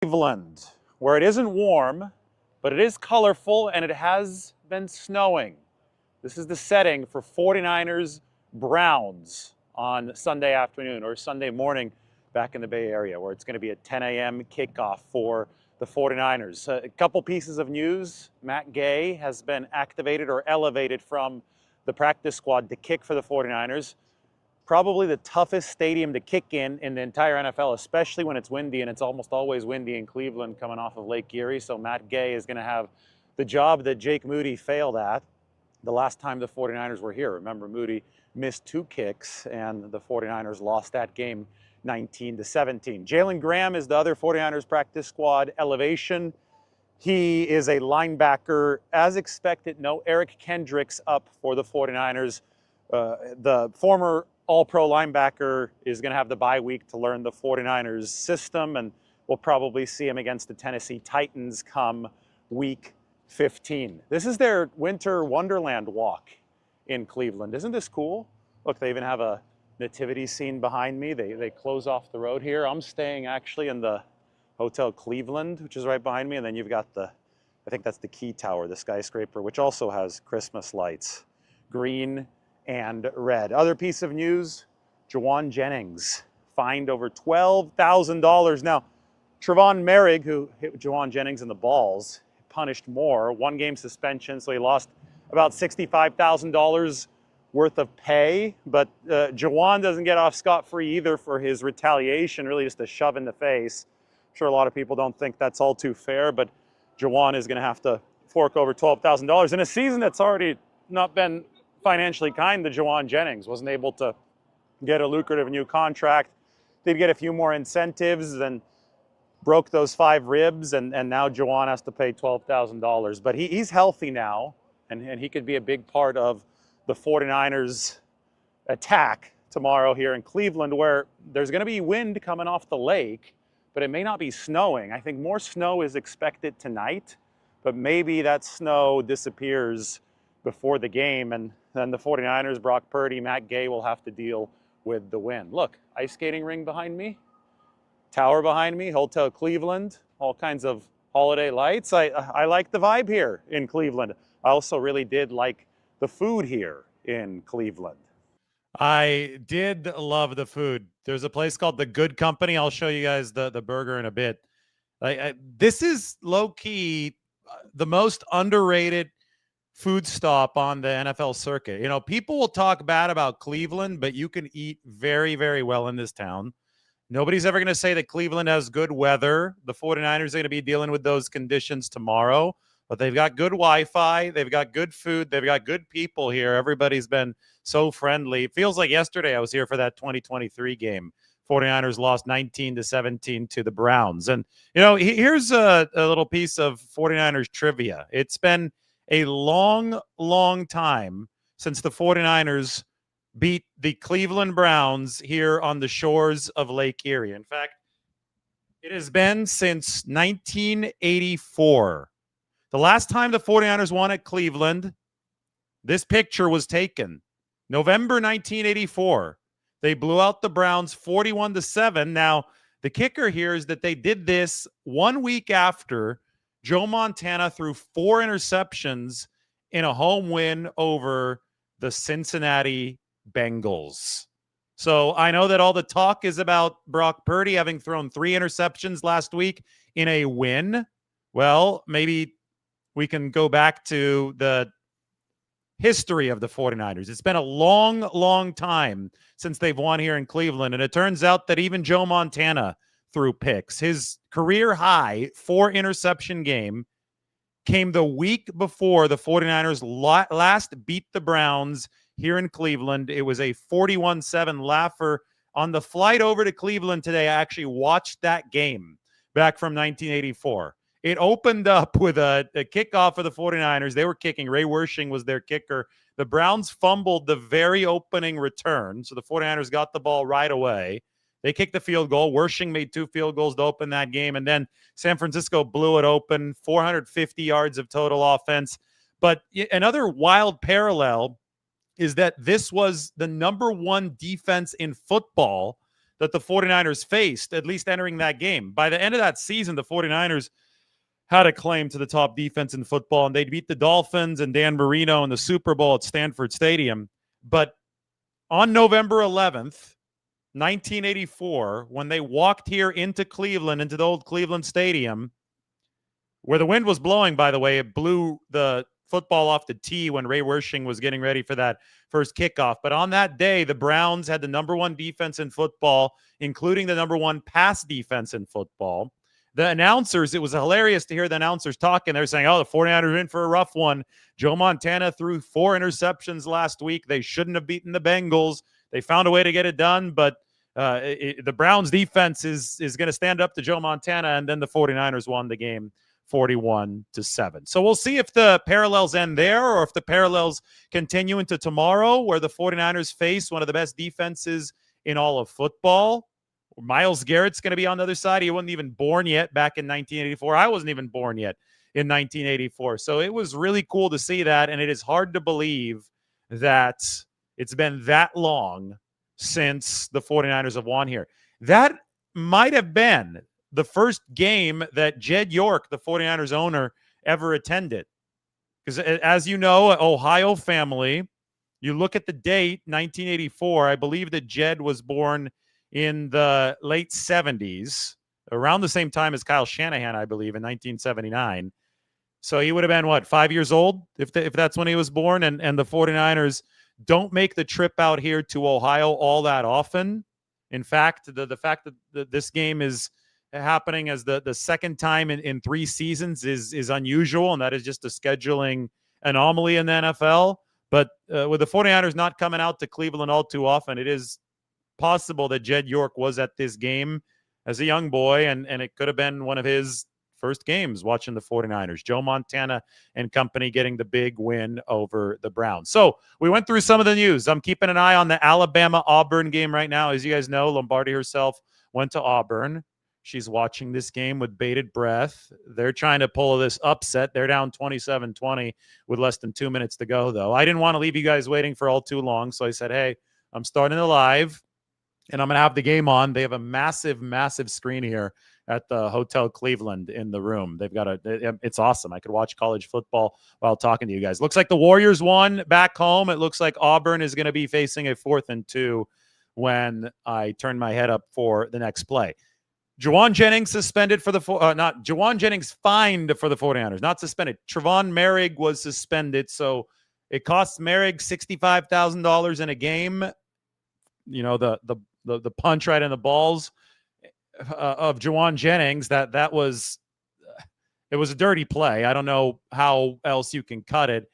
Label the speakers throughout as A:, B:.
A: Cleveland, where it isn't warm, but it is colorful and it has been snowing. This is the setting for 49ers Browns on Sunday afternoon or Sunday morning back in the Bay Area, where it's going to be a 10 a.m. kickoff for the 49ers. A couple pieces of news. Matt Gay has been activated or elevated from the practice squad to kick for the 49ers. Probably the toughest stadium to kick in the entire NFL, especially when it's windy, and it's almost always windy in Cleveland coming off of Lake Erie. So Matt Gay is going to have the job that Jake Moody failed at the last time the 49ers were here. Remember, Moody missed 2 kicks, and the 49ers lost that game 19-17. Jalen Graham is the other 49ers practice squad elevation. He is a linebacker. As expected, no Eric Kendricks up for the 49ers. The former All-Pro linebacker is going to have the bye week to learn the 49ers system, and we'll probably see him against the Tennessee Titans come week 15. This is their winter wonderland walk in Cleveland. Isn't this cool? Look, they even have a nativity scene behind me. They close off the road here. I'm staying actually in the Hotel Cleveland, which is right behind me, and then you've got I think that's the Key Tower, the skyscraper, which also has Christmas lights, green and red. Other piece of news, Jauan Jennings fined over $12,000. Now, Trevon Merrick, who hit Jauan Jennings in the balls, punished more, 1-game suspension, so he lost about $65,000 worth of pay. But Jauan doesn't get off scot-free either for his retaliation, really just a shove in the face. I'm sure a lot of people don't think that's all too fair, but Jauan is going to have to fork over $12,000 in a season that's already not been financially kind to Jauan Jennings. Wasn't able to get a lucrative new contract. Did get a few more incentives, then broke those 5 ribs, and now Jauan has to pay $12,000. But he's healthy now, and he could be a big part of the 49ers attack tomorrow here in Cleveland, where there's going to be wind coming off the lake, but it may not be snowing. I think more snow is expected tonight, but maybe that snow disappears before the game, and then the 49ers, Brock Purdy, Matt Gay will have to deal with the wind. Look, ice skating ring behind me, tower behind me, Hotel Cleveland, all kinds of holiday lights. I like the vibe here in Cleveland. I also really did like the food here in Cleveland.
B: I did love the food. There's a place called The Good Company. I'll show you guys the burger in a bit. This is low-key the most underrated food stop on the NFL circuit. You know, people will talk bad about Cleveland, but you can eat very, very well in this town. Nobody's ever going to say that Cleveland has good weather. The 49ers are going to be dealing with those conditions tomorrow, but they've got good Wi-Fi. They've got good food. They've got good people here. Everybody's been so friendly. It feels like yesterday I was here for that 2023 game. 49ers lost 19-17 to the Browns. And, you know, here's a little piece of 49ers trivia. It's been a long, long time since the 49ers beat the Cleveland Browns here on the shores of Lake Erie. In fact, it has been since 1984. The last time the 49ers won at Cleveland, this picture was taken. November 1984. They blew out the Browns 41-7. Now, the kicker here is that they did this 1 week after Joe Montana threw 4 interceptions in a home win over the Cincinnati Bengals. So I know that all the talk is about Brock Purdy having thrown 3 interceptions last week in a win. Well, maybe we can go back to the history of the 49ers. It's been a long, long time since they've won here in Cleveland, and it turns out that even Joe Montana threw picks. His career high 4 interception game came the week before the 49ers last beat the Browns here in Cleveland. It was a 41-7 laugher. On the flight over to Cleveland today, I actually watched that game back from 1984. It opened up with a kickoff for the 49ers. They were kicking. Ray Wersching was their kicker. The Browns fumbled the very opening return, so the 49ers got the ball right away. They kicked the field goal. Wersching made 2 field goals to open that game, and then San Francisco blew it open, 450 yards of total offense. But another wild parallel is that this was the number 1 defense in football that the 49ers faced, at least entering that game. By the end of that season, the 49ers had a claim to the top defense in football, and they'd beat the Dolphins and Dan Marino in the Super Bowl at Stanford Stadium. But on November 11th, 1984, when they walked here into Cleveland, into the old Cleveland Stadium, where the wind was blowing, by the way, it blew the football off the tee when Ray Wersching was getting ready for that first kickoff. But on that day, the Browns had the number one defense in football, including the number one pass defense in football. The announcers, it was hilarious to hear the announcers talking. They're saying, oh, the 49ers are in for a rough one. Joe Montana threw 4 interceptions last week. They shouldn't have beaten the Bengals. They found a way to get it done, but the Browns defense is going to stand up to Joe Montana, and then the 49ers won the game 41-7. So we'll see if the parallels end there or if the parallels continue into tomorrow, where the 49ers face one of the best defenses in all of football. Myles Garrett's going to be on the other side. He wasn't even born yet back in 1984. I wasn't even born yet in 1984. So it was really cool to see that, and it is hard to believe that it's been that long since the 49ers have won here. That might have been the first game that Jed York, the 49ers owner, ever attended. Because as you know, Ohio family, you look at the date, 1984, I believe that Jed was born in the late 70s, around the same time as Kyle Shanahan, I believe, in 1979. So he would have been, 5 years old, if that's when he was born, and the 49ers don't make the trip out here to Ohio all that often. In fact, the fact that this game is happening as the second time in 3 seasons is unusual, and that is just a scheduling anomaly in the NFL. But with the 49ers not coming out to Cleveland all too often, it is possible that Jed York was at this game as a young boy, and it could have been one of his first games watching the 49ers. Joe Montana and company getting the big win over the Browns. So we went through some of the news. I'm keeping an eye on the Alabama-Auburn game right now. As you guys know, Lombardi herself went to Auburn. She's watching this game with bated breath. They're trying to pull this upset. They're down 27-20 with less than 2 minutes to go, though. I didn't want to leave you guys waiting for all too long, so I said, hey, I'm starting it live, and I'm going to have the game on. They have a massive, massive screen here at the Hotel Cleveland in the room. They've got it's awesome. I could watch college football while talking to you guys. Looks like the Warriors won back home. It looks like Auburn is going to be facing a 4th and 2 when I turn my head up for the next play. Jauan Jennings suspended for Jauan Jennings fined for the 49ers, not suspended. Trevon Merrick was suspended, so it costs Merrick $65,000 in a game. You know, the punch right in the balls of Jauan Jennings. It was a dirty play. I don't know how else you can cut it.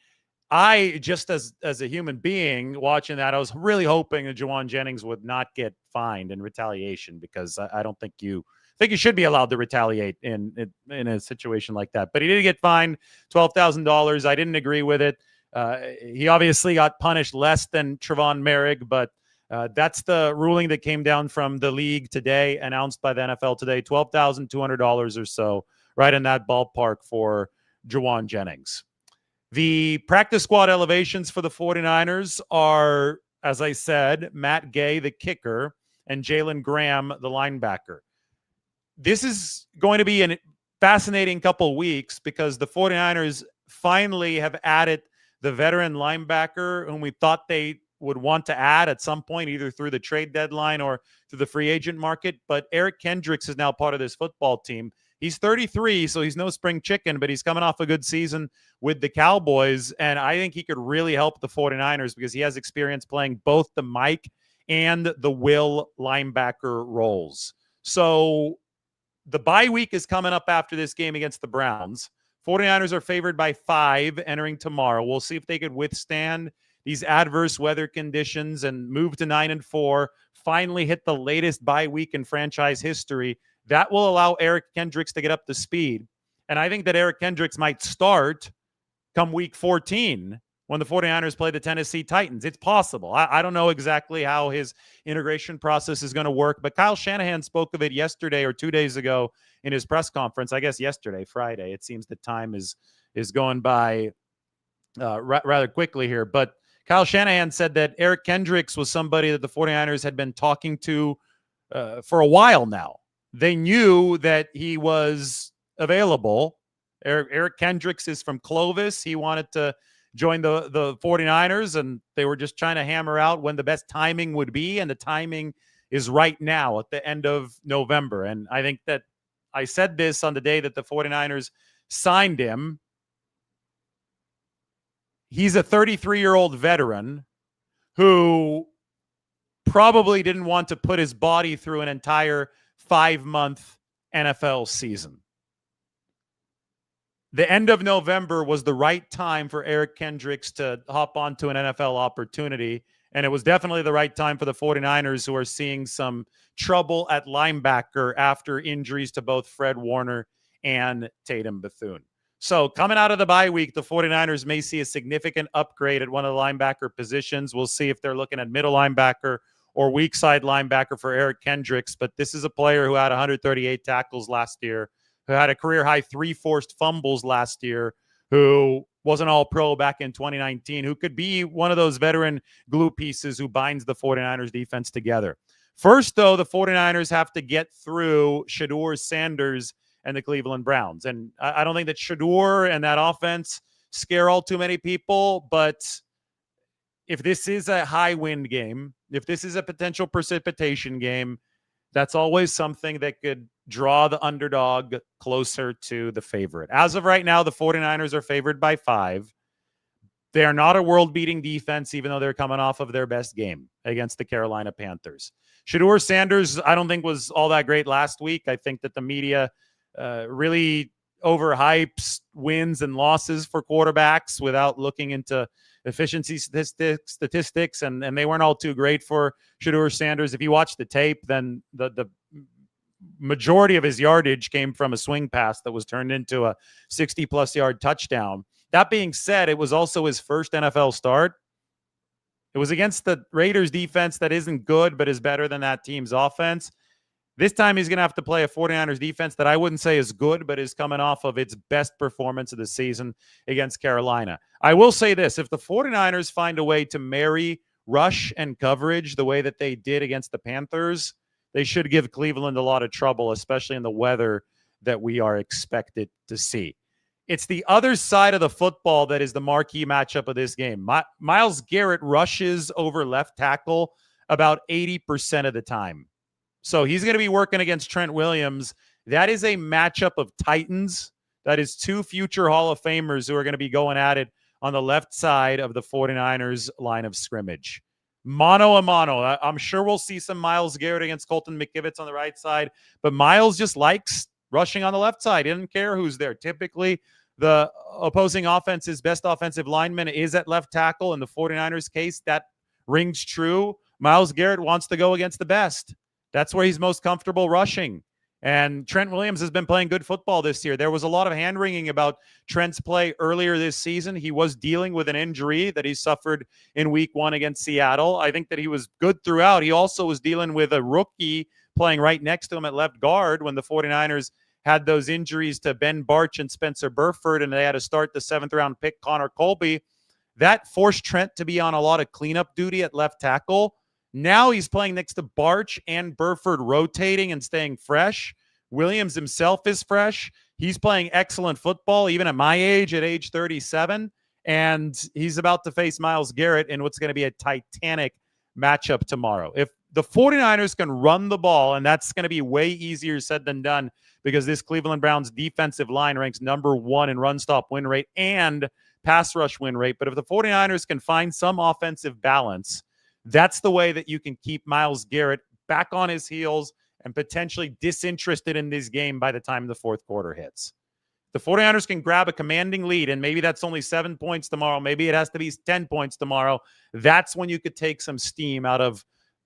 B: I just as a human being watching that, I was really hoping that Jauan Jennings would not get fined in retaliation, because I don't think you should be allowed to retaliate in a situation like that. But he did get fined $12,000. I didn't agree with it. He obviously got punished less than Trevon Merrick, but that's the ruling that came down from the league today, announced by the NFL today, $12,200 or so, right in that ballpark for Jauan Jennings. The practice squad elevations for the 49ers are, as I said, Matt Gay, the kicker, and Jalen Graham, the linebacker. This is going to be a fascinating couple weeks, because the 49ers finally have added the veteran linebacker whom we thought they would want to add at some point, either through the trade deadline or through the free agent market. But Eric Kendricks is now part of this football team. He's 33, so he's no spring chicken, but he's coming off a good season with the Cowboys, and I think he could really help the 49ers because he has experience playing both the Mike and the Will linebacker roles. So the bye week is coming up after this game against the Browns. 49ers are favored by 5 entering tomorrow. We'll see if they could withstand these adverse weather conditions and move to 9-4, finally hit the latest bye week in franchise history. That will allow Eric Kendricks to get up to speed. And I think that Eric Kendricks might start come week 14 when the 49ers play the Tennessee Titans. It's possible. I don't know exactly how his integration process is going to work, but Kyle Shanahan spoke of it yesterday or 2 days ago in his press conference. I guess yesterday, Friday. It seems the time is going by rather quickly here. But Kyle Shanahan said that Eric Kendricks was somebody that the 49ers had been talking to for a while now. They knew that he was available. Eric Kendricks is from Clovis. He wanted to join the 49ers, and they were just trying to hammer out when the best timing would be, and the timing is right now at the end of November. And I think that I said this on the day that the 49ers signed him. He's a 33-year-old veteran who probably didn't want to put his body through an entire 5-month NFL season. The end of November was the right time for Eric Kendricks to hop onto an NFL opportunity, and it was definitely the right time for the 49ers, who are seeing some trouble at linebacker after injuries to both Fred Warner and Tatum Bethune. So coming out of the bye week, the 49ers may see a significant upgrade at one of the linebacker positions. We'll see if they're looking at middle linebacker or weak side linebacker for Eric Kendricks. But this is a player who had 138 tackles last year, who had a career-high 3 forced fumbles last year, who was an all-pro back in 2019, who could be one of those veteran glue pieces who binds the 49ers defense together. First, though, the 49ers have to get through Shedeur Sanders and the Cleveland Browns. And I don't think that Shedeur and that offense scare all too many people, but if this is a high wind game, if this is a potential precipitation game, that's always something that could draw the underdog closer to the favorite. As of right now, the 49ers are favored by 5. They are not a world-beating defense, even though they're coming off of their best game against the Carolina Panthers. Shedeur Sanders, I don't think was all that great last week. I think that the media really overhypes wins and losses for quarterbacks without looking into efficiency statistics, and they weren't all too great for Shedeur Sanders. If you watch the tape, then the majority of his yardage came from a swing pass that was turned into a 60-plus yard touchdown. That being said, it was also his first NFL start. It was against the Raiders defense that isn't good, but is better than that team's offense. This time he's going to have to play a 49ers defense that I wouldn't say is good, but is coming off of its best performance of the season against Carolina. I will say this: if the 49ers find a way to marry rush and coverage the way that they did against the Panthers, they should give Cleveland a lot of trouble, especially in the weather that we are expected to see. It's the other side of the football that is the marquee matchup of this game. Myles Garrett rushes over left tackle about 80% of the time. So he's going to be working against Trent Williams. That is a matchup of titans. That is 2 future Hall of Famers who are going to be going at it on the left side of the 49ers line of scrimmage. Mano a mano. I'm sure we'll see some Myles Garrett against Colton McKivitz on the right side, but Myles just likes rushing on the left side. He doesn't care who's there. Typically, the opposing offense's best offensive lineman is at left tackle. In the 49ers case, that rings true. Myles Garrett wants to go against the best. That's where he's most comfortable rushing. And Trent Williams has been playing good football this year. There was a lot of hand-wringing about Trent's play earlier this season. He was dealing with an injury that he suffered in week 1 against Seattle. I think that he was good throughout. He also was dealing with a rookie playing right next to him at left guard when the 49ers had those injuries to Ben Barch and Spencer Burford, and they had to start the 7th-round pick, Connor Colby. That forced Trent to be on a lot of cleanup duty at left tackle. Now he's playing next to Barch and Burford, rotating and staying fresh. Williams himself is fresh. He's playing excellent football, even at my age, at age 37. And he's about to face Myles Garrett in what's going to be a titanic matchup tomorrow. If the 49ers can run the ball, and that's going to be way easier said than done because this Cleveland Browns defensive line ranks number 1 in run stop win rate and pass rush win rate. But if the 49ers can find some offensive balance, that's the way that you can keep Myles Garrett back on his heels and potentially disinterested in this game by the time the 4th quarter hits. The 49ers can grab a commanding lead, and maybe that's only 7 points tomorrow. Maybe it has to be 10 points tomorrow. That's when you could take some steam out of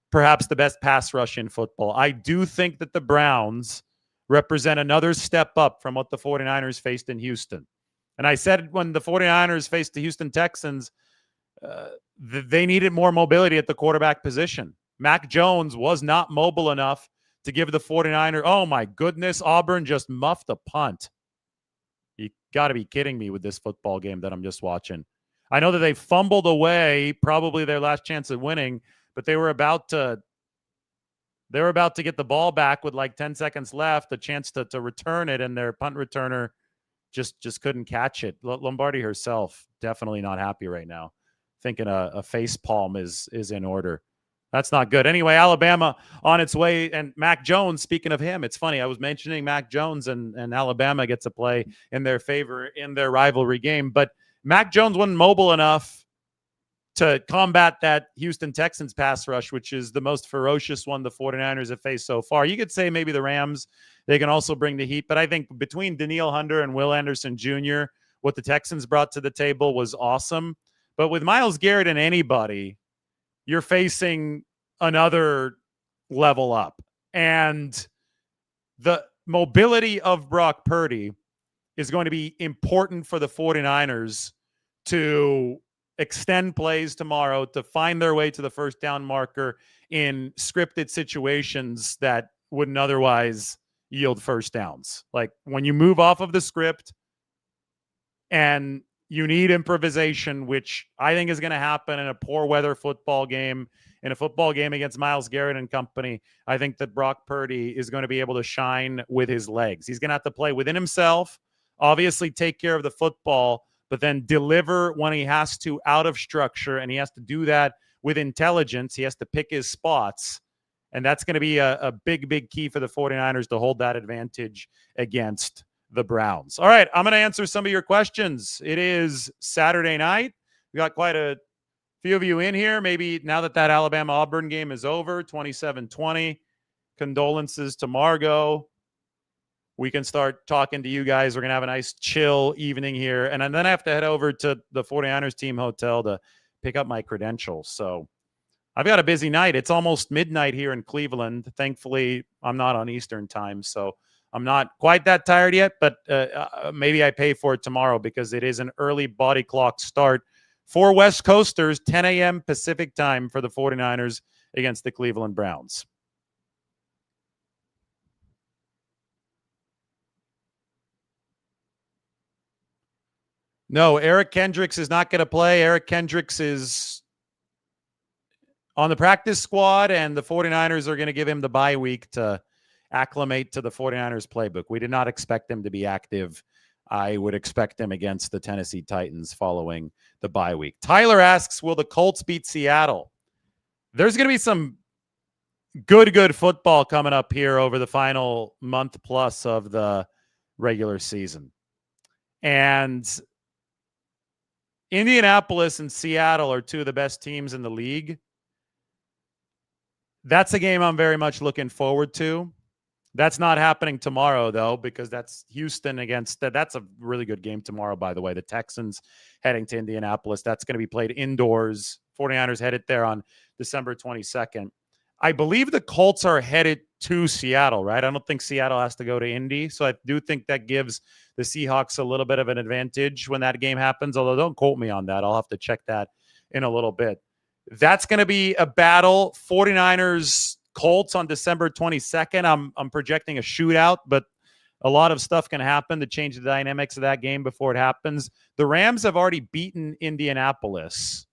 B: perhaps the best pass rush in football. I do think that the Browns represent another step up from what the 49ers faced in Houston. And I said when the 49ers faced the Houston Texans, they needed more mobility at the quarterback position. Mac Jones was not mobile enough to give the 49ers. Oh, my goodness. Auburn just muffed a punt. You got to be kidding me with this football game that I'm just watching. I know that they fumbled away probably their last chance at winning, but they were about to They were about to get the ball back with like 10 seconds left, a chance to return it, and their punt returner just couldn't catch it. Lombardi herself definitely not happy right now, thinking a face palm is in order. That's not good. Anyway, Alabama on its way, and Mac Jones, speaking of him, it's funny, I was mentioning Mac Jones, and Alabama gets a play in their favor in their rivalry game, but Mac Jones wasn't mobile enough to combat that Houston Texans pass rush, which is the most ferocious one the 49ers have faced so far. You could say maybe the Rams, they can also bring the heat, but I think between Danielle Hunter and Will Anderson Jr., what the Texans brought to the table was awesome. But with Myles Garrett and anybody, you're facing another level up. And the mobility of Brock Purdy is going to be important for the 49ers to extend plays tomorrow, to find their way to the first down marker in scripted situations that wouldn't otherwise yield first downs. Like when you move off of the script and you need improvisation, which I think is going to happen in a poor weather football game, in a football game against Myles Garrett and company, I think that Brock Purdy is going to be able to shine with his legs. He's going to have to play within himself, obviously take care of the football, but then deliver when he has to out of structure, and he has to do that with intelligence. He has to pick his spots, and that's going to be a big, big key for the 49ers to hold that advantage against the Browns. All right, I'm going to answer some of your questions. It is Saturday night. We got quite a few of you in here. Maybe now that Alabama-Auburn game is over, 27-20, condolences to Margot. We can start talking to you guys. We're going to have a nice chill evening here. And then I have to head over to the 49ers team hotel to pick up my credentials. So I've got a busy night. It's almost midnight here in Cleveland. Thankfully, I'm not on Eastern time, so I'm not quite that tired yet, but maybe I pay for it tomorrow because it is an early body clock start for West Coasters, 10 a.m. Pacific time for the 49ers against the Cleveland Browns. No, Eric Kendricks is not going to play. Eric Kendricks is on the practice squad, and the 49ers are going to give him the bye week to acclimate to the 49ers playbook. We did not expect him to be active. I would expect him against the Tennessee Titans following the bye week. Tyler asks, will the Colts beat Seattle? There's going to be some good football coming up here over the final month plus of the regular season. And Indianapolis and Seattle are two of the best teams in the league. That's a game I'm very much looking forward to. That's not happening tomorrow, though, because that's Houston against – that's a really good game tomorrow, by the way. The Texans heading to Indianapolis. That's going to be played indoors. 49ers headed there on December 22nd. I believe the Colts are headed to Seattle, right? I don't think Seattle has to go to Indy, so I do think that gives the Seahawks a little bit of an advantage when that game happens, although don't quote me on that. I'll have to check that in a little bit. That's going to be a battle. 49ers Colts on December 22nd. I'm projecting a shootout, but a lot of stuff can happen to change the dynamics of that game before it happens. The Rams have already beaten Indianapolis,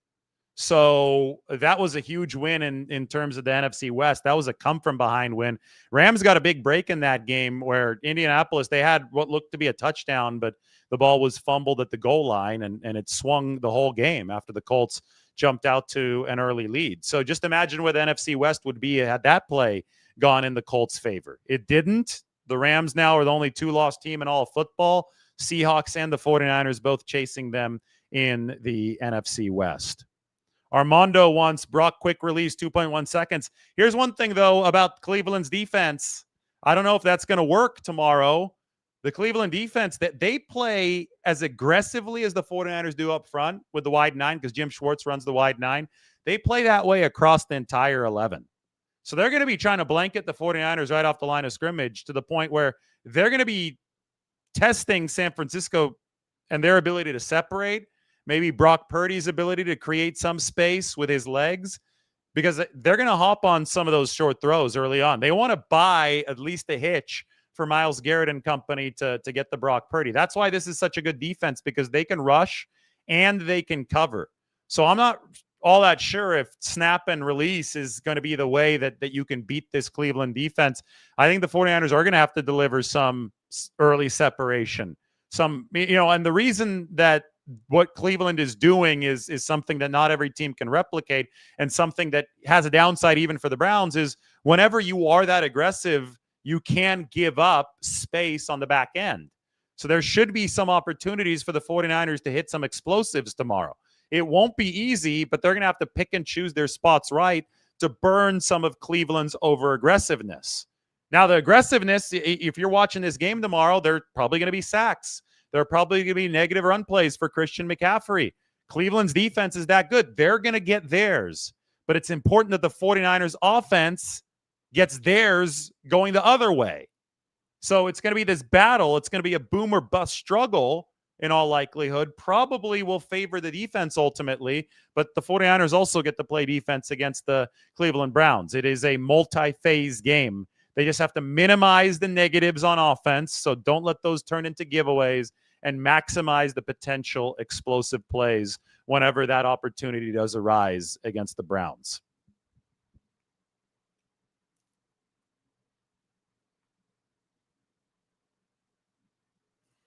B: so that was a huge win in terms of the NFC West. That was a come-from-behind win. Rams got a big break in that game where Indianapolis, they had what looked to be a touchdown, but the ball was fumbled at the goal line, and it swung the whole game after the Colts jumped out to an early lead. So just imagine where the NFC West would be had that play gone in the Colts' favor. It didn't. The Rams now are the only two-loss team in all of football. Seahawks and the 49ers both chasing them in the NFC West. Armando wants Brock quick release, 2.1 seconds. Here's one thing, though, about Cleveland's defense. I don't know if that's going to work tomorrow. The Cleveland defense, that they play as aggressively as the 49ers do up front with the wide nine, because Jim Schwartz runs the wide nine. They play that way across the entire 11. So they're going to be trying to blanket the 49ers right off the line of scrimmage to the point where they're going to be testing San Francisco and their ability to separate, maybe Brock Purdy's ability to create some space with his legs, because they're going to hop on some of those short throws early on. They want to buy at least a hitch for Myles Garrett and company to get the Brock Purdy. That's why this is such a good defense, because they can rush and they can cover. So I'm not all that sure if snap and release is going to be the way that you can beat this Cleveland defense. I think the 49ers are going to have to deliver some early separation. And the reason that what Cleveland is doing is something that not every team can replicate, and something that has a downside even for the Browns is whenever you are that aggressive, you can give up space on the back end. So there should be some opportunities for the 49ers to hit some explosives tomorrow. It won't be easy, but they're going to have to pick and choose their spots right to burn some of Cleveland's over-aggressiveness. Now, the aggressiveness, if you're watching this game tomorrow, there are probably going to be sacks. There are probably going to be negative run plays for Christian McCaffrey. Cleveland's defense is that good. They're going to get theirs. But it's important that the 49ers offense gets theirs going the other way. So it's going to be this battle. It's going to be a boom or bust struggle in all likelihood. Probably will favor the defense ultimately, but the 49ers also get to play defense against the Cleveland Browns. It is a multi-phase game. They just have to minimize the negatives on offense, so don't let those turn into giveaways, and maximize the potential explosive plays whenever that opportunity does arise against the Browns.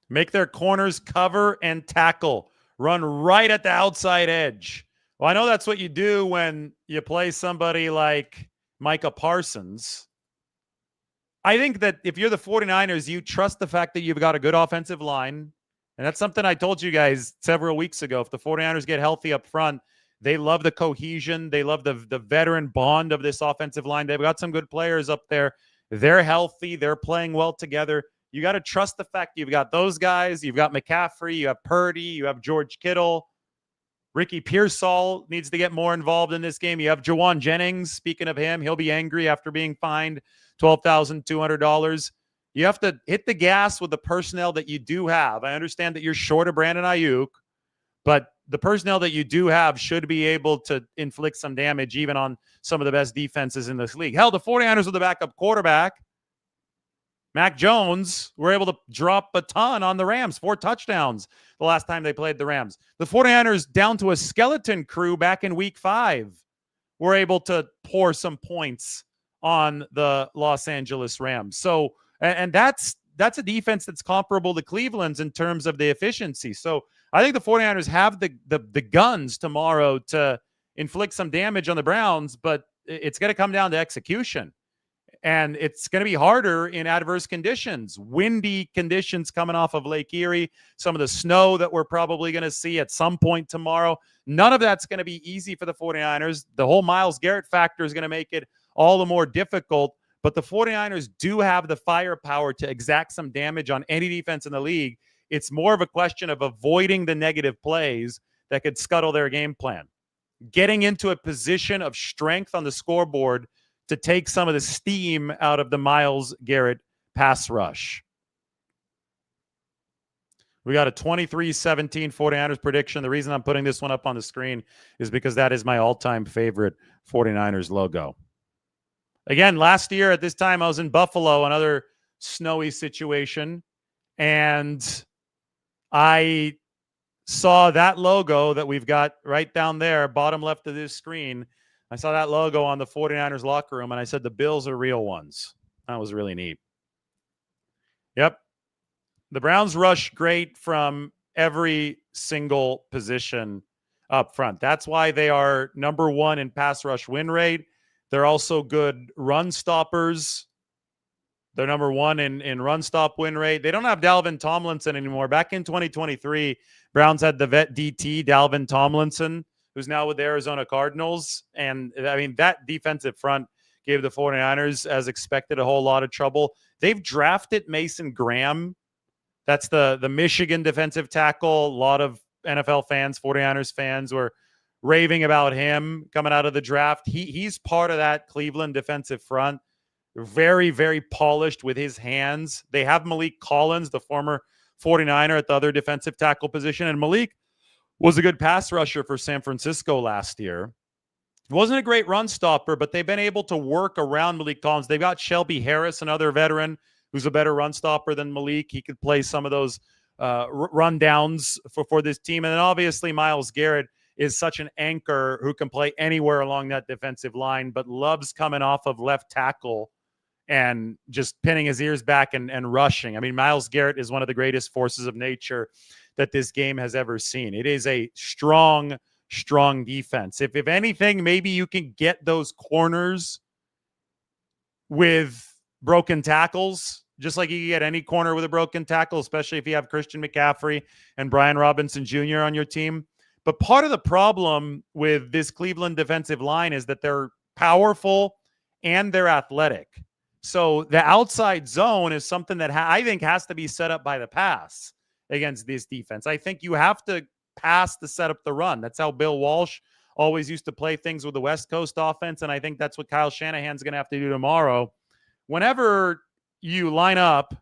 B: Make their corners cover and tackle. Run right at the outside edge. Well, I know that's what you do when you play somebody like Micah Parsons. I think that if you're the 49ers, you trust the fact that you've got a good offensive line. And that's something I told you guys several weeks ago. If the 49ers get healthy up front, they love the cohesion. They love the veteran bond of this offensive line. They've got some good players up there. They're healthy. They're playing well together. You got to trust the fact you've got those guys. You've got McCaffrey. You have Purdy. You have George Kittle. Ricky Pearsall needs to get more involved in this game. You have Jauan Jennings. Speaking of him, he'll be angry after being fined $12,200. You have to hit the gas with the personnel that you do have. I understand that you're short of Brandon Ayuk, but the personnel that you do have should be able to inflict some damage even on some of the best defenses in this league. Hell, the 49ers with the backup quarterback, Mac Jones, were able to drop a ton on the Rams, 4 touchdowns the last time they played the Rams. The 49ers, down to a skeleton crew back in week 5, were able to pour some points on the Los Angeles Rams. So, and that's a defense that's comparable to Cleveland's in terms of the efficiency. So I think the 49ers have the guns tomorrow to inflict some damage on the Browns, but it's going to come down to execution. And it's going to be harder in adverse conditions, windy conditions coming off of Lake Erie, some of the snow that we're probably going to see at some point tomorrow. None of that's going to be easy for the 49ers. The whole Myles Garrett factor is going to make it all the more difficult. But the 49ers do have the firepower to exact some damage on any defense in the league. It's more of a question of avoiding the negative plays that could scuttle their game plan. Getting into a position of strength on the scoreboard to take some of the steam out of the Myles Garrett pass rush. We got a 23-17 49ers prediction. The reason I'm putting this one up on the screen is because that is my all-time favorite 49ers logo. Again, last year at this time, I was in Buffalo, another snowy situation, and I saw that logo that we've got right down there, bottom left of this screen. I saw that logo on the 49ers locker room, and I said, the Bills are real ones. That was really neat. Yep. The Browns rush great from every single position up front. That's why they are number 1 in pass rush win rate. They're also good run stoppers. They're number 1 in run stop win rate. They don't have Dalvin Tomlinson anymore. Back in 2023, Browns had the vet DT, Dalvin Tomlinson, who's now with the Arizona Cardinals. And, I mean, that defensive front gave the 49ers, as expected, a whole lot of trouble. They've drafted Mason Graham. That's the Michigan defensive tackle. A lot of NFL fans, 49ers fans, were raving about him coming out of the draft. He's part of that Cleveland defensive front. Very, very polished with his hands. They have Malik Collins, the former 49er, at the other defensive tackle position. And Malik was a good pass rusher for San Francisco last year. Wasn't a great run stopper, but they've been able to work around Malik Collins. They've got Shelby Harris, another veteran, who's a better run stopper than Malik. He could play some of those rundowns for this team. And then obviously Myles Garrett is such an anchor who can play anywhere along that defensive line, but loves coming off of left tackle and just pinning his ears back and rushing. I mean, Myles Garrett is one of the greatest forces of nature that this game has ever seen. It is a strong, strong defense. If anything, maybe you can get those corners with broken tackles, just like you can get any corner with a broken tackle, especially if you have Christian McCaffrey and Brian Robinson Jr. on your team. But part of the problem with this Cleveland defensive line is that they're powerful and they're athletic. So the outside zone is something that I think has to be set up by the pass against this defense. I think you have to pass to set up the run. That's how Bill Walsh always used to play things with the West Coast offense, and I think that's what Kyle Shanahan's going to have to do tomorrow. Whenever you line up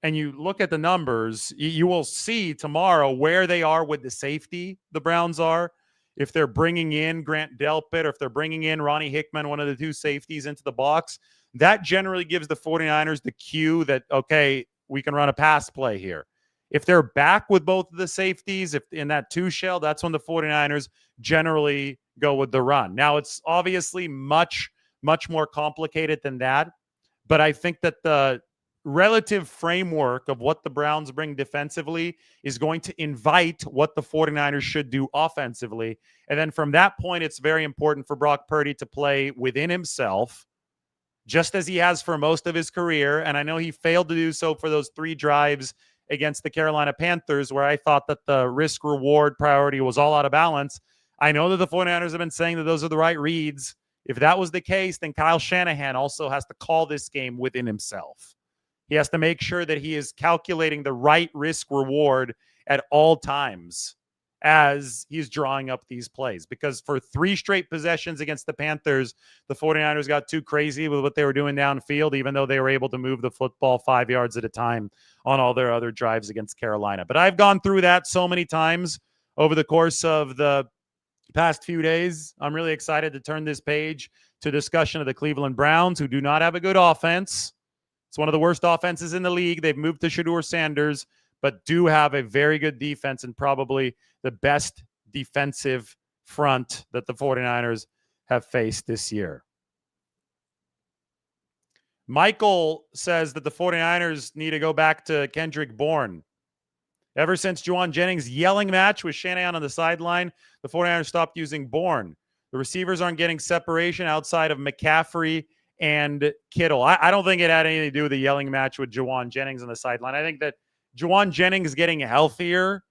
B: and you look at the numbers, you will see tomorrow where they are with the safety, the Browns are. If they're bringing in Grant Delpit or if they're bringing in Ronnie Hickman, one of the two safeties, into the box, that generally gives the 49ers the cue that, okay, we can run a pass play here. If they're back with both of the safeties, if in that two shell, that's when the 49ers generally go with the run. Now, it's obviously much, much more complicated than that, but I think that the relative framework of what the Browns bring defensively is going to invite what the 49ers should do offensively. And then from that point, it's very important for Brock Purdy to play within himself, just as he has for most of his career. And I know he failed to do so for those 3 drives against the Carolina Panthers, where I thought that the risk-reward priority was all out of balance. I know that the 49ers have been saying that those are the right reads. If that was the case, then Kyle Shanahan also has to call this game within himself. He has to make sure that he is calculating the right risk-reward at all times as he's drawing up these plays. Because for 3 straight possessions against the Panthers, the 49ers got too crazy with what they were doing downfield, even though they were able to move the football 5 yards at a time on all their other drives against Carolina. But I've gone through that so many times over the course of the past few days. I'm really excited to turn this page to discussion of the Cleveland Browns, who do not have a good offense. It's one of the worst offenses in the league. They've moved to Shedeur Sanders, but do have a very good defense and probably the best defensive front that the 49ers have faced this year. Michael says that the 49ers need to go back to Kendrick Bourne. Ever since Jauan Jennings' yelling match with Shanahan on the sideline, the 49ers stopped using Bourne. The receivers aren't getting separation outside of McCaffrey and Kittle. I don't think it had anything to do with the yelling match with Jauan Jennings on the sideline. I think that Jauan Jennings getting healthier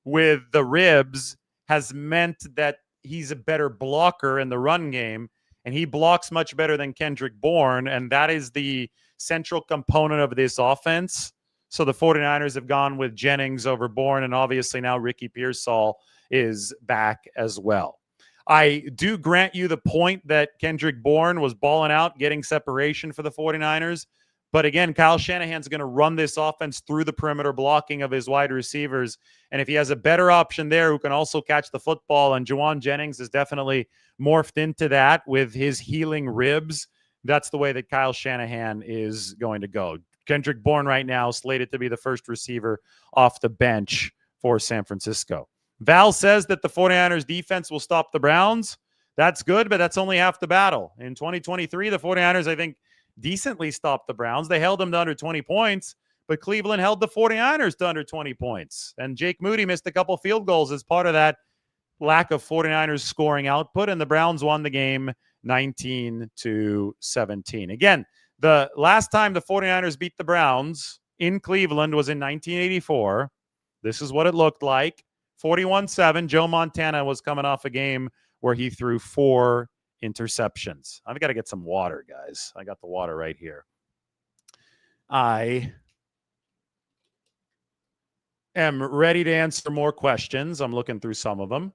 B: with the ribs has meant that he's a better blocker in the run game, and he blocks much better than Kendrick Bourne, and that is the central component of this offense. So the 49ers have gone with Jennings over Bourne, and obviously now Ricky Pearsall is back as well. I do grant you the point that Kendrick Bourne was balling out, getting separation for the 49ers. But again, Kyle Shanahan's going to run this offense through the perimeter blocking of his wide receivers. And if he has a better option there who can also catch the football, and Jauan Jennings is definitely morphed into that with his healing ribs, that's the way that Kyle Shanahan is going to go. Kendrick Bourne right now slated to be the first receiver off the bench for San Francisco. Val says that the 49ers defense will stop the Browns. That's good, but that's only half the battle. In 2023, the 49ers, I think, decently stopped the Browns. They held them to under 20 points, but Cleveland held the 49ers to under 20 points. And Jake Moody missed a couple field goals as part of that lack of 49ers scoring output, and the Browns won the game 19-17. Again, the last time the 49ers beat the Browns in Cleveland was in 1984. This is what it looked like. 41-7. Joe Montana was coming off a game where he threw 4 interceptions. I've got to get some water, guys. I got the water right here. I am ready to answer more questions. I'm looking through some of them.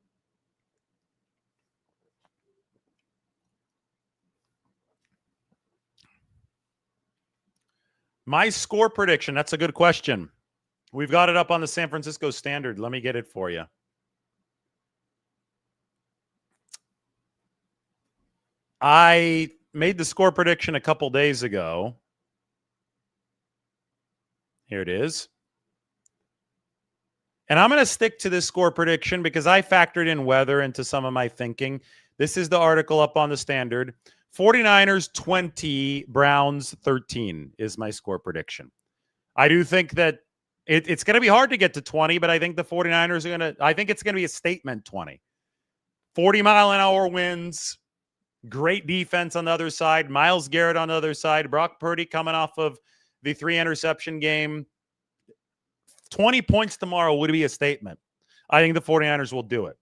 B: My score prediction, that's a good question. We've got it up on the San Francisco Standard. Let me get it for you. I made the score prediction a couple days ago. Here it is. And I'm going to stick to this score prediction because I factored in weather into some of my thinking. This is the article up on the Standard. 49ers 20, Browns 13 is my score prediction. I do think that it's going to be hard to get to 20, but I think the 49ers are going to, I think it's going to be a statement 20. 40-mile-an-hour winds, great defense on the other side, Myles Garrett on the other side, Brock Purdy coming off of the 3-interception game. 20 points tomorrow would be a statement. I think the 49ers will do it.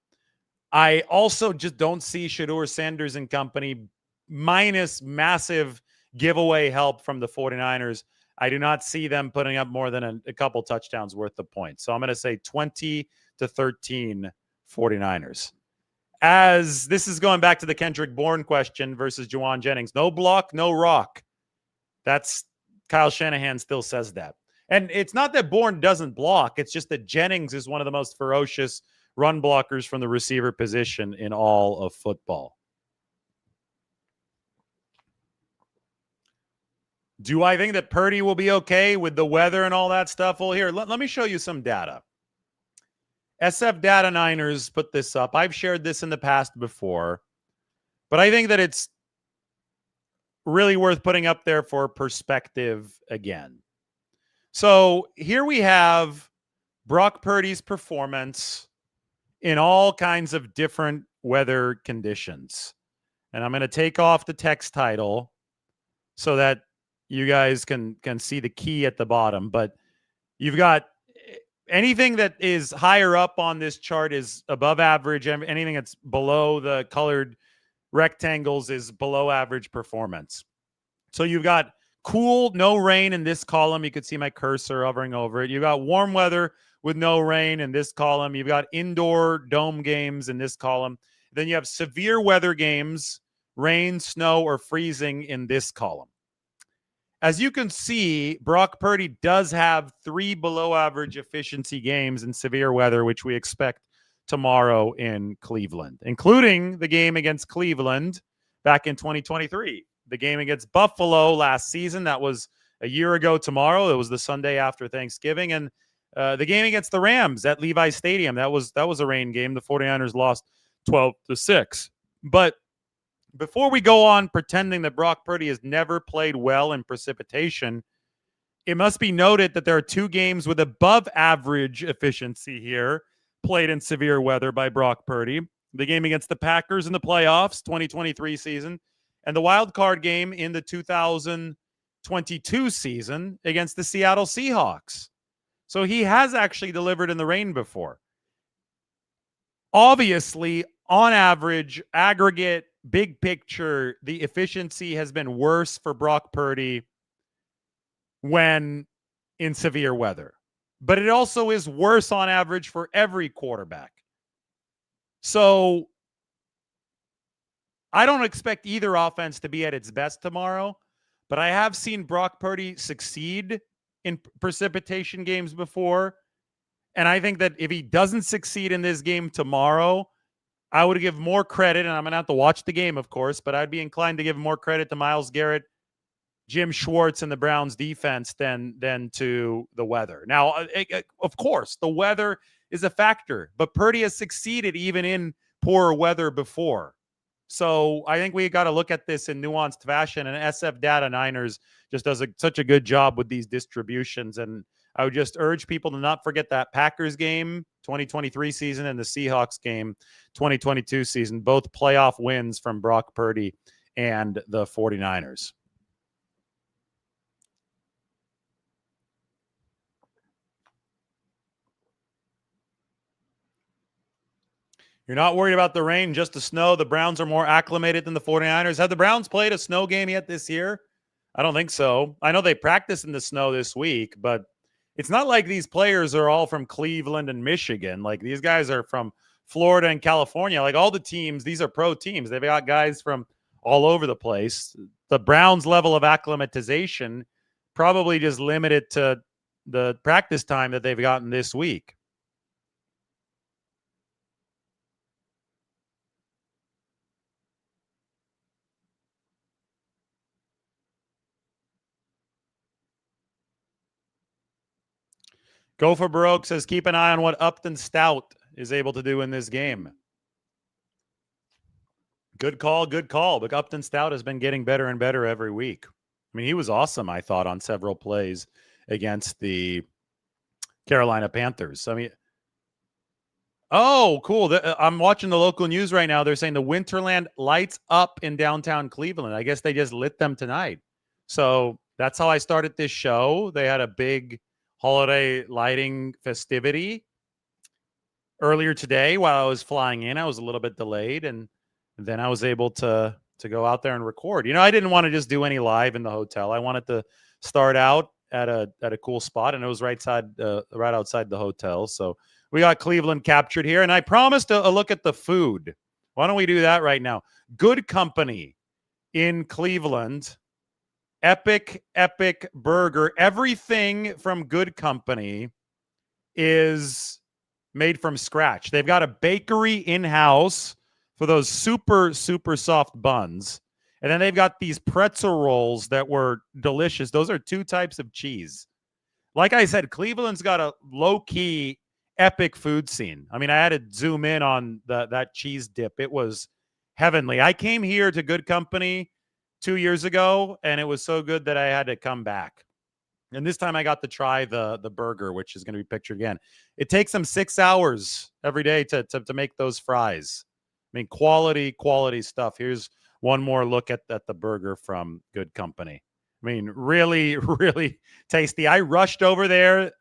B: I also just don't see Shedeur Sanders and company minus massive giveaway help from the 49ers. I do not see them putting up more than a couple touchdowns worth of points. So I'm going to say 20-13 49ers. As this is going back to the Kendrick Bourne question versus Jauan Jennings. No block, no rock. That's Kyle Shanahan still says that. And it's not that Bourne doesn't block. It's just that Jennings is one of the most ferocious run blockers from the receiver position in all of football. Do I think that Purdy will be okay with the weather and all that stuff? Well, here, let me show you some data. SF Data Niners put this up. I've shared this in the past before, but I think that it's really worth putting up there for perspective again. So here we have Brock Purdy's performance in all kinds of different weather conditions. And I'm going to take off the text title so that you guys can see the key at the bottom. But you've got anything that is higher up on this chart is above average. Anything that's below the colored rectangles is below average performance. So you've got cool, no rain in this column. You could see my cursor hovering over it. You've got warm weather with no rain in this column. You've got indoor dome games in this column. Then you have severe weather games, rain, snow, or freezing in this column. As you can see, Brock Purdy does have 3 below average efficiency games in severe weather, which we expect tomorrow in Cleveland, including the game against Cleveland back in 2023. The game against Buffalo last season, that was a year ago tomorrow. It was the Sunday after Thanksgiving. And the game against the Rams at Levi Stadium, that was a rain game. The 49ers lost 12-6. But before we go on pretending that Brock Purdy has never played well in precipitation, it must be noted that there are 2 games with above average efficiency here played in severe weather by Brock Purdy. The game against the Packers in the playoffs, 2023 season, and the wild card game in the 2022 season against the Seattle Seahawks. So he has actually delivered in the rain before. Obviously, on average, aggregate, big picture, the efficiency has been worse for Brock Purdy when in severe weather. But it also is worse on average for every quarterback. So I don't expect either offense to be at its best tomorrow, but I have seen Brock Purdy succeed in precipitation games before. And I think that if he doesn't succeed in this game tomorrow, I would give more credit, and I'm going to have to watch the game, of course, but I'd be inclined to give more credit to Myles Garrett, Jim Schwartz, and the Browns defense than to the weather. Now, of course, the weather is a factor, but Purdy has succeeded even in poor weather before. So I think we got to look at this in nuanced fashion, and SF Data Niners just does such a good job with these distributions. And I would just urge people to not forget that Packers game, 2023 season, and the Seahawks game, 2022 season, both playoff wins from Brock Purdy and the 49ers. You're not worried about the rain, just the snow. The Browns are more acclimated than the 49ers. Have the Browns played a snow game yet this year? I don't think so. I know they practiced in the snow this week, but it's not like these players are all from Cleveland and Michigan. Like, these guys are from Florida and California. Like, all the teams, these are pro teams. They've got guys from all over the place. The Browns' level of acclimatization probably just limited to the practice time that they've gotten this week. Go for Baroque says, keep an eye on what Upton Stout is able to do in this game. Good call, good call. But Upton Stout has been getting better and better every week. I mean, he was awesome, I thought, on several plays against the Carolina Panthers. I mean, oh, cool. I'm watching the local news right now. They're saying the Winterland lights up in downtown Cleveland. I guess they just lit them tonight. So that's how I started this show. They had a big holiday lighting festivity earlier today while I was flying in. I was a little bit delayed, and then I was able to go out there and record. You know, I didn't want to just do any live in the hotel. I wanted to start out at a cool spot, and it was right outside the hotel. So we got Cleveland captured here, and I promised a look at the food. Why don't we do that right now? Good Company in Cleveland. Epic burger. Everything from Good Company is made from scratch. They've got a bakery in-house for those super soft buns. And then they've got these pretzel rolls that were delicious. Those are 2 types of cheese. Like I said, Cleveland's got a low-key epic food scene. I mean, I had to zoom in on that cheese dip. It was heavenly. I came here to Good Company 2 years ago, and it was so good that I had to come back. And this time I got to try the burger, which is going to be pictured again. It takes them 6 hours every day to make those fries. I mean, quality stuff. Here's one more look at the burger from Good Company. I mean, really tasty. I rushed over there,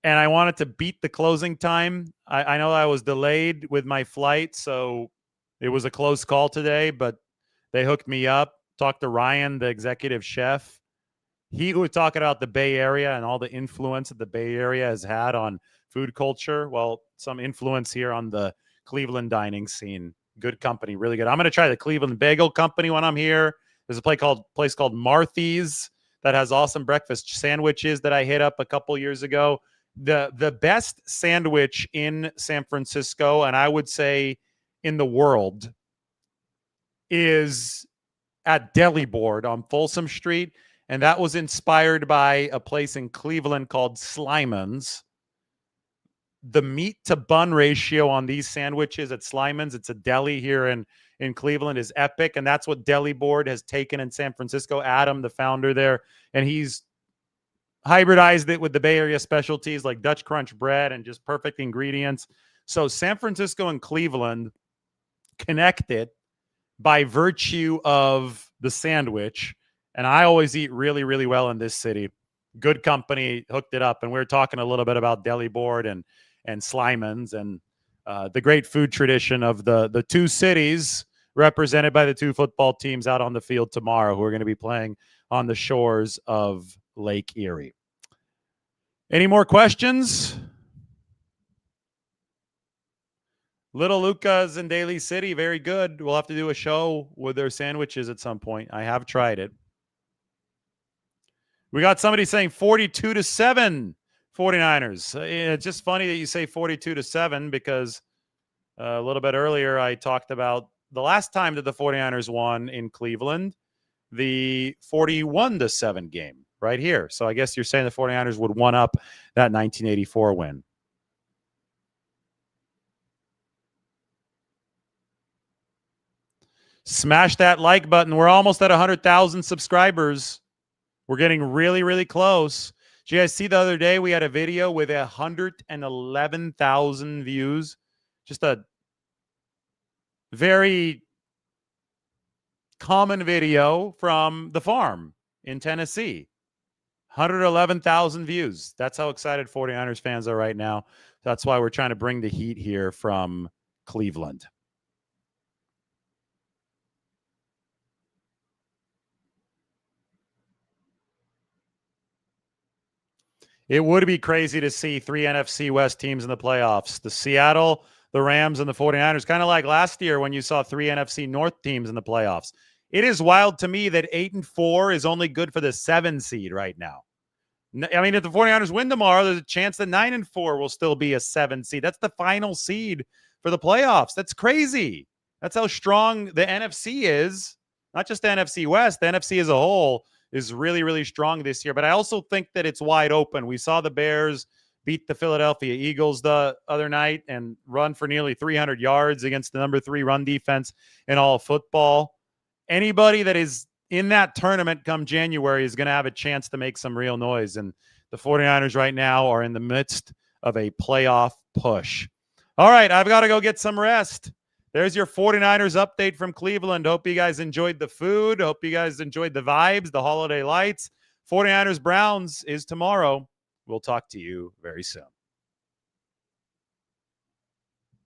B: and I wanted to beat the closing time. I know I was delayed with my flight, so it was a close call today, but they hooked me up. Talked to Ryan, the executive chef. He was talking about the Bay Area and all the influence that the Bay Area has had on food culture. Well, some influence here on the Cleveland dining scene. Good Company, really good. I'm going to try the Cleveland Bagel Company when I'm here. There's a place called Marthy's that has awesome breakfast sandwiches that I hit up a couple years ago. The best sandwich in San Francisco, and I would say in the world, is at Deli Board on Folsom Street. And that was inspired by a place in Cleveland called Slyman's. The meat to bun ratio on these sandwiches at Slyman's, it's a deli here in Cleveland, is epic. And that's what Deli Board has taken in San Francisco. Adam, the founder there, and he's hybridized it with the Bay Area specialties like Dutch Crunch bread and just perfect ingredients. So San Francisco and Cleveland connected by virtue of the sandwich. And I always eat really well in this city. Good Company hooked it up. And we were talking a little bit about Deli Board and Slyman's and the great food tradition of the 2 cities represented by the 2 football teams out on the field tomorrow, who are going to be playing on the shores of Lake Erie. Any more questions? Little Luca's in Daly City, very good. We'll have to do a show with their sandwiches at some point. I have tried it. We got somebody saying 42-7 49ers. It's just funny that you say 42-7 because a little bit earlier I talked about the last time that the 49ers won in Cleveland, the 41-7 game right here. So I guess you're saying the 49ers would one up that 1984 win. Smash that like button. We're almost at 100,000 subscribers. We're getting really close. Did you guys see the other day we had a video with 111,000 views? Just a very common video from the farm in Tennessee. 111,000 views. That's how excited 49ers fans are right now. That's why we're trying to bring the heat here from Cleveland. It would be crazy to see 3 NFC West teams in the playoffs. The Seattle, the Rams, and the 49ers. Kind of like last year when you saw 3 NFC North teams in the playoffs. It is wild to me that 8-4 is only good for the 7 seed right now. I mean, if the 49ers win tomorrow, there's a chance that 9-4 will still be a 7 seed. That's the final seed for the playoffs. That's crazy. That's how strong the NFC is. Not just the NFC West, the NFC as a whole is really strong this year. But I also think that it's wide open. We saw the Bears beat the Philadelphia Eagles the other night and run for nearly 300 yards against the number 3 run defense in all of football. Anybody that is in that tournament come January is going to have a chance to make some real noise. And the 49ers right now are in the midst of a playoff push. All right, I've got to go get some rest. There's your 49ers update from Cleveland. Hope you guys enjoyed the food. Hope you guys enjoyed the vibes, the holiday lights. 49ers Browns is tomorrow. We'll talk to you very soon.